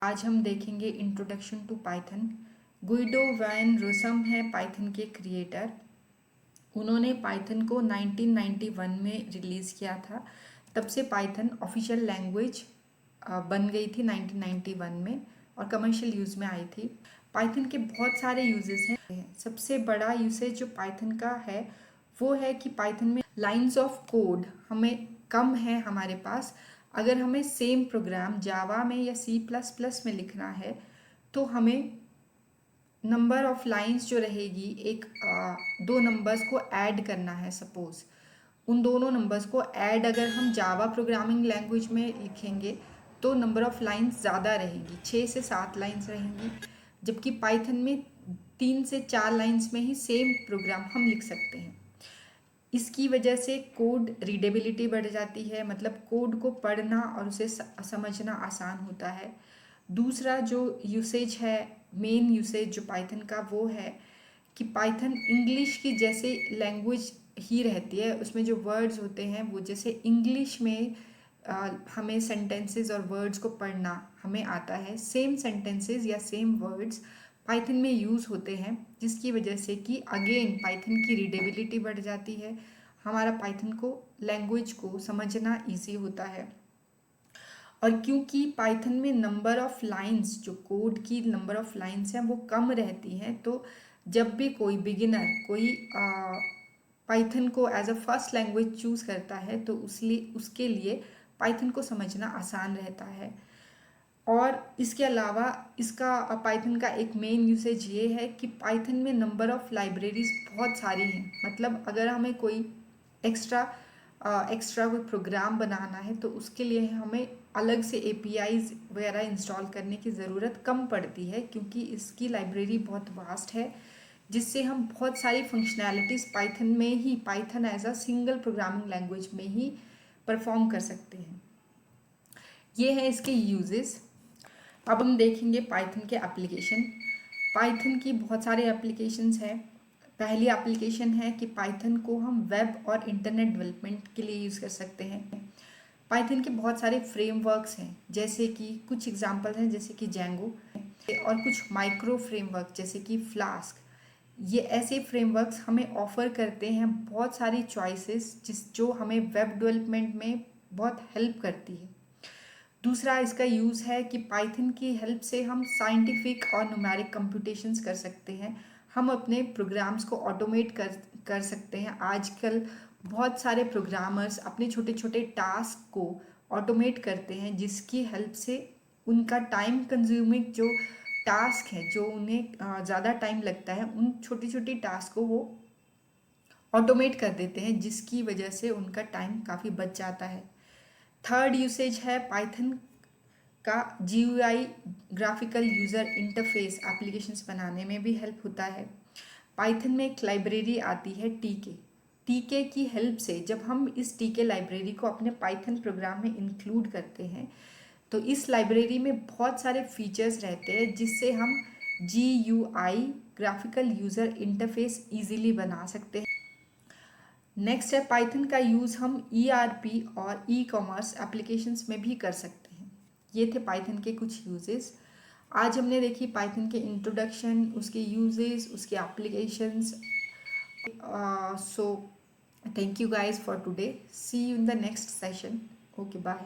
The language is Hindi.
आज हम देखेंगे introduction to Python. Guido van Rossum है पाइथन के क्रिएटर। उन्होंने पाइथन को 1991 में रिलीज़ किया था। तब से पाइथन ऑफिशियल लैंग्वेज बन गई थी 1991 में और कमर्शियल यूज़ में आई थी। पाइथन के बहुत सारे यूजेस हैं। सबसे बड़ा यूसेज जो पाइथन का है वो है कि पाइथन में लाइंस ऑफ कोड हमें कम है हमारे पास। अगर हमें सेम प्रोग्राम जावा में या सी प्लस प्लस में लिखना है तो हमें नंबर ऑफ लाइंस जो रहेगी दो नंबर्स को ऐड करना है। सपोज उन दोनों नंबर्स को ऐड अगर हम जावा प्रोग्रामिंग लैंग्वेज में लिखेंगे तो नंबर ऑफ लाइंस ज़्यादा रहेगी, 6 से 7 लाइंस रहेंगी। जबकि पाइथन में 3 से 4 लाइंस में ही सेम प्रोग्राम हम लिख सकते हैं। इसकी वजह से कोड रीडेबिलिटी बढ़ जाती है, मतलब कोड को पढ़ना और उसे समझना आसान होता है। दूसरा जो यूसेज है, मेन यूसेज जो पाइथन का वो है कि पाइथन इंग्लिश की जैसे लैंग्वेज ही रहती है। उसमें जो वर्ड्स होते हैं वो जैसे इंग्लिश में हमें सेंटेंसेस और वर्ड्स को पढ़ना हमें आता है, सेम सेंटेंसेस या सेम वर्ड्स पाइथन में यूज़ होते हैं, जिसकी वजह से कि अगेन पाइथन की रीडेबिलिटी बढ़ जाती है। हमारा पाइथन को लैंग्वेज को समझना इजी होता है। और क्योंकि पाइथन में नंबर ऑफ लाइंस, जो कोड की नंबर ऑफ लाइंस हैं वो कम रहती हैं, तो जब भी कोई बिगिनर कोई पाइथन को as a first language choose करता है तो उसके लिए पाइथन को समझना आसान रहता है। और इसके अलावा इसका पाइथन का एक मेन यूसेज ये है कि पाइथन में नंबर ऑफ़ लाइब्रेरीज बहुत सारी हैं। मतलब अगर हमें कोई एक्स्ट्रा एक्स्ट्रा कोई प्रोग्राम बनाना है तो उसके लिए हमें अलग से एपीआईज वगैरह इंस्टॉल करने की ज़रूरत कम पड़ती है, क्योंकि इसकी लाइब्रेरी बहुत वास्ट है, जिससे हम बहुत सारी फंक्शनैलिटीज़ पाइथन में ही, Python as a single programming language में ही परफॉर्म कर सकते हैं। ये है इसके यूजेस। अब हम देखेंगे पाइथन के एप्लीकेशन। पाइथन की बहुत सारे एप्लीकेशंस हैं। पहली एप्लीकेशन है कि पाइथन को हम वेब और इंटरनेट डेवलपमेंट के लिए यूज़ कर सकते हैं। पाइथन के बहुत सारे फ्रेमवर्क्स हैं, जैसे कि कुछ एग्जांपल हैं जैसे कि जेंगो, और कुछ माइक्रो फ्रेमवर्क जैसे कि फ्लास्क। ये ऐसे फ्रेमवर्क्स हमें ऑफ़र करते हैं बहुत सारी चॉइसेस जो हमें वेब डेवलपमेंट में बहुत हेल्प करती है। दूसरा इसका यूज़ है कि पाइथन की हेल्प से हम साइंटिफिक और न्यूमेरिक कंप्यूटेशंस कर सकते हैं। हम अपने प्रोग्राम्स को ऑटोमेट कर सकते हैं। आजकल बहुत सारे प्रोग्रामर्स अपने छोटे छोटे टास्क को ऑटोमेट करते हैं, जिसकी हेल्प से उनका टाइम कंज्यूमिंग जो टास्क है, जो उन्हें ज़्यादा टाइम लगता है, उन छोटी छोटी टास्क को वो ऑटोमेट कर देते हैं, जिसकी वजह से उनका टाइम काफ़ी बच जाता है। थर्ड यूसेज है पाइथन का GUI, graphical user interface applications बनाने में भी हेल्प होता है। पाइथन में एक लाइब्रेरी आती है टीके। टीके की हेल्प से जब हम इस टीके लाइब्रेरी को अपने पाइथन प्रोग्राम में इंक्लूड करते हैं तो इस लाइब्रेरी में बहुत सारे फीचर्स रहते हैं, जिससे हम GUI, graphical user interface easily बना सकते हैं। नेक्स्ट है पाइथन का यूज़ हम ERP और ई-कॉमर्स एप्लीकेशंस में भी कर सकते हैं। ये थे पाइथन के कुछ यूजेस। आज हमने देखी पाइथन के इंट्रोडक्शन, उसके यूजेस, उसके applications. So thank you guys for today. See you in the next session. Okay, bye.